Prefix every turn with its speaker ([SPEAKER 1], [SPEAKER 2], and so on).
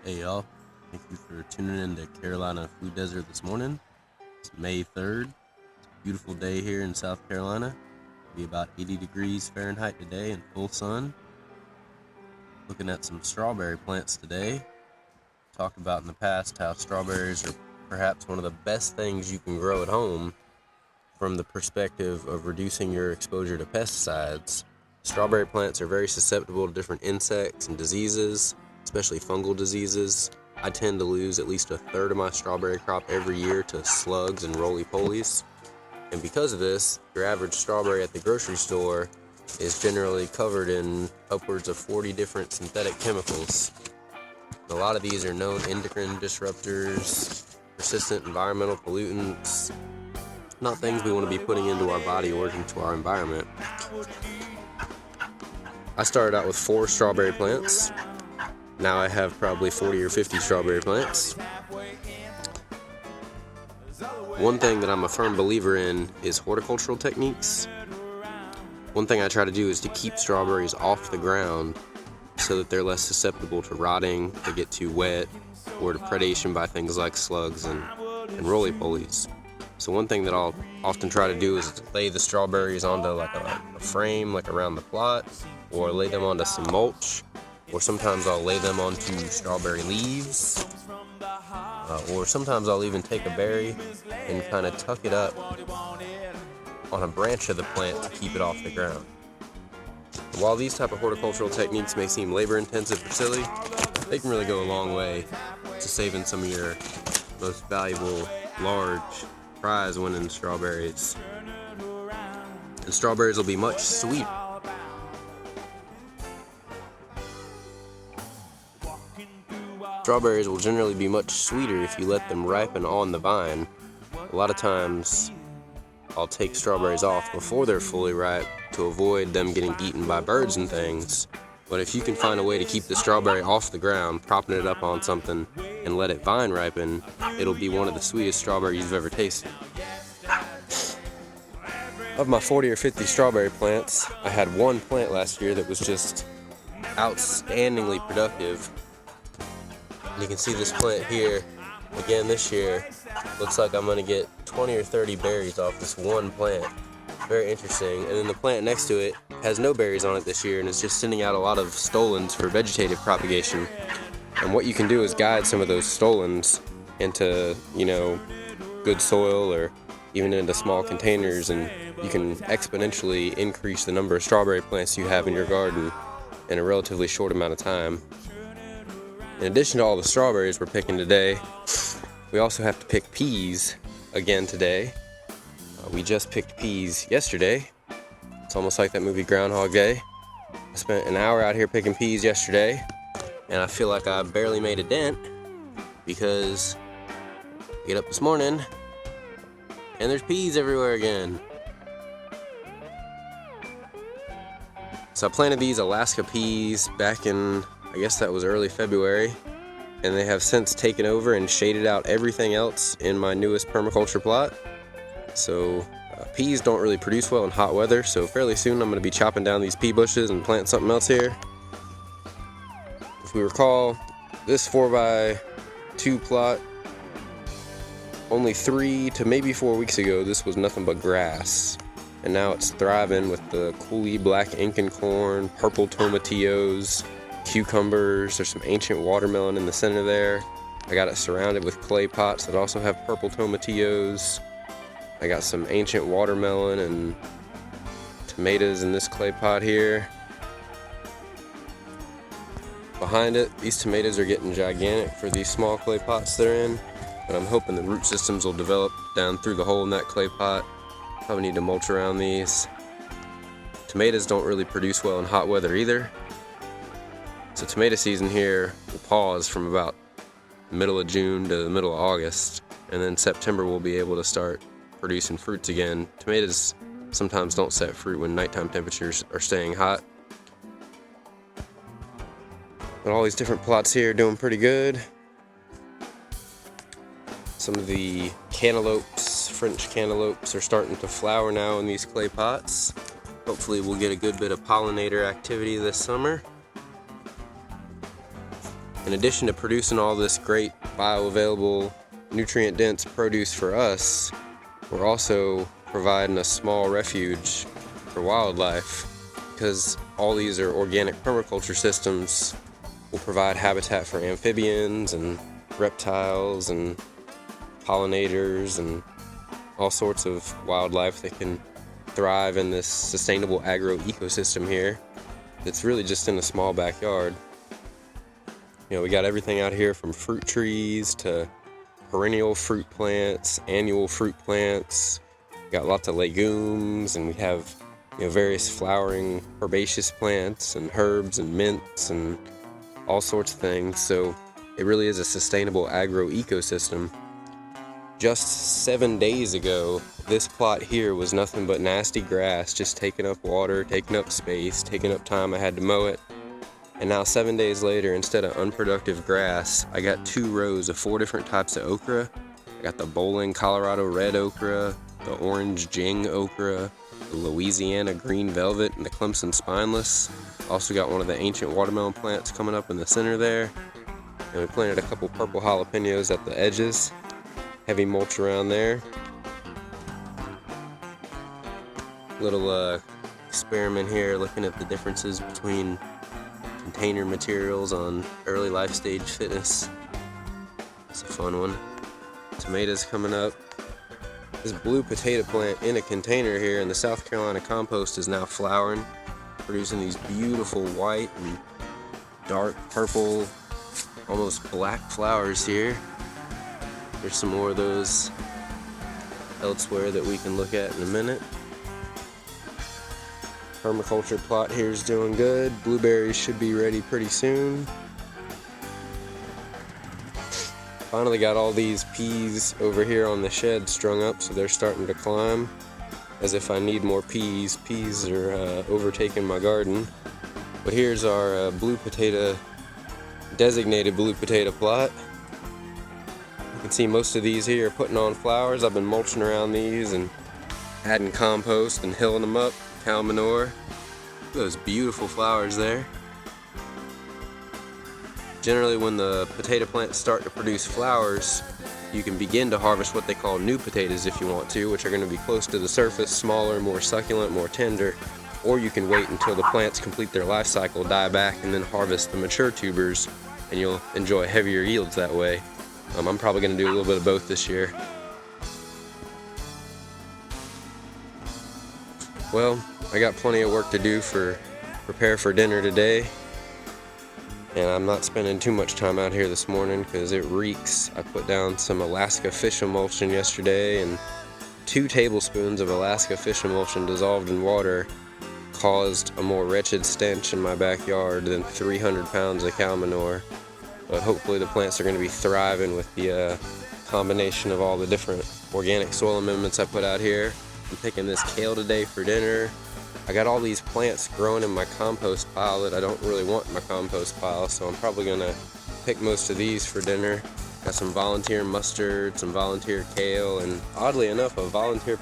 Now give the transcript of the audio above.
[SPEAKER 1] Hey y'all, thank you for tuning in to Carolina Food Desert this morning. It's May 3rd. It's a beautiful day here in South Carolina. It'll be about 80 degrees Fahrenheit today in full sun. Looking at some strawberry plants today. Talked about in the past how strawberries are perhaps one of the best things you can grow at home from the perspective of reducing your exposure to pesticides. Strawberry plants are very susceptible to different insects and diseases, especially fungal diseases. I tend to lose at least a third of my strawberry crop every year to slugs and roly-polies. And because of this, your average strawberry at the grocery store is generally covered in upwards of 40 different synthetic chemicals. A lot of these are known endocrine disruptors, persistent environmental pollutants, not things we want to be putting into our body or into our environment. I started out with 4 strawberry plants. Now I have probably 40 or 50 strawberry plants. One thing that I'm a firm believer in is horticultural techniques. One thing I try to do is to keep strawberries off the ground so that they're less susceptible to rotting, to get too wet, or to predation by things like slugs and roly-polies. So one thing that I'll often try to do is lay the strawberries onto like a frame, like around the plot, or lay them onto some mulch, or sometimes I'll lay them onto strawberry leaves, or sometimes I'll even take a berry and kind of tuck it up on a branch of the plant to keep it off the ground. While these type of horticultural techniques may seem labor-intensive or silly, they can really go a long way to saving some of your most valuable, large, prize-winning strawberries. And strawberries will be much sweeter. Strawberries will generally be much sweeter if you let them ripen on the vine. A lot of times, I'll take strawberries off before they're fully ripe to avoid them getting eaten by birds and things. But if you can find a way to keep the strawberry off the ground, propping it up on something, and let it vine ripen, it'll be one of the sweetest strawberries you've ever tasted. Of my 40 or 50 strawberry plants, I had one plant last year that was just outstandingly productive. And you can see this plant here, again this year, looks like I'm going to get 20 or 30 berries off this one plant. Very interesting. And then the plant next to it has no berries on it this year and is just sending out a lot of stolons for vegetative propagation. And what you can do is guide some of those stolons into, good soil or even into small containers, and you can exponentially increase the number of strawberry plants you have in your garden in a relatively short amount of time. In addition to all the strawberries we're picking today, we also have to pick peas again today. We just picked peas yesterday. It's almost like that movie Groundhog Day. I spent an hour out here picking peas yesterday, and I feel like I barely made a dent because I get up this morning and there's peas everywhere again. So I planted these Alaska peas back in, I guess that was early February, and they have since taken over and shaded out everything else in my newest permaculture plot. So peas don't really produce well in hot weather, so fairly soon I'm going to be chopping down these pea bushes and planting something else here. If we recall, this 4x2 plot, only 3 to maybe 4 weeks ago, this was nothing but grass. And now it's thriving with the coolie black Incan corn, purple tomatillos, cucumbers. There's some ancient watermelon in the center there. I got it surrounded with clay pots that also have purple tomatillos. I got some ancient watermelon and tomatoes in this clay pot here. Behind it, these tomatoes are getting gigantic for these small clay pots they're in, but I'm hoping the root systems will develop down through the hole in that clay pot. Probably need to mulch around these. Tomatoes don't really produce well in hot weather either. So tomato season here will pause from about the middle of June to the middle of August, and then September we'll be able to start producing fruits again. Tomatoes sometimes don't set fruit when nighttime temperatures are staying hot. But all these different plots here are doing pretty good. Some of the cantaloupes, French cantaloupes, are starting to flower now in these clay pots. Hopefully we'll get a good bit of pollinator activity this summer. in addition to producing all this great bioavailable, nutrient-dense produce for us, we're also providing a small refuge for wildlife, because all these are organic permaculture systems will provide habitat for amphibians and reptiles and pollinators and all sorts of wildlife that can thrive in this sustainable agro ecosystem here that's really just in a small backyard. You know, we got everything out here from fruit trees to perennial fruit plants, annual fruit plants. We got lots of legumes, and we have, you know, various flowering herbaceous plants and herbs and mints and all sorts of things. So it really is a sustainable agro ecosystem. Just 7 days ago, this plot here was nothing but nasty grass, just taking up water, taking up space, taking up time. I had to mow it. And now 7 days later, instead of unproductive grass, I got 2 rows of 4 different types of okra. I got the Bowling Colorado red okra, the orange Jing okra, the Louisiana green velvet, and the Clemson spineless. Also got one of the ancient watermelon plants coming up in the center there. And we planted a couple purple jalapenos at the edges. Heavy mulch around there. Little experiment here, looking at the differences between container materials on early life stage fitness. It's a fun one. Tomatoes coming up. This blue potato plant in a container here in the South Carolina compost is now flowering, producing these beautiful white and dark purple, almost black flowers here. There's some more of those elsewhere that we can look at in a minute. Permaculture plot here is doing good. Blueberries should be ready pretty soon. Finally got all these peas over here on the shed strung up, so they're starting to climb. As if I need more peas. Peas are overtaking my garden. But here's our designated blue potato plot. You can see most of these here are putting on flowers. I've been mulching around these and adding compost and hilling them up, cow manure. Look at those beautiful flowers there. Generally, when the potato plants start to produce flowers, you can begin to harvest what they call new potatoes if you want to, which are going to be close to the surface, smaller, more succulent, more tender. Or you can wait until the plants complete their life cycle, die back, and then harvest the mature tubers, and you'll enjoy heavier yields that way. I'm probably going to do a little bit of both this year. Well, I got plenty of work to do for prepare for dinner today, and I'm not spending too much time out here this morning because it reeks. I put down some Alaska fish emulsion yesterday, and 2 tablespoons of Alaska fish emulsion dissolved in water caused a more wretched stench in my backyard than 300 pounds of cow manure. But hopefully the plants are going to be thriving with the combination of all the different organic soil amendments I put out here. I'm picking this kale today for dinner. I got all these plants growing in my compost pile that I don't really want in my compost pile, so I'm probably going to pick most of these for dinner. Got some volunteer mustard, some volunteer kale, and oddly enough, a volunteer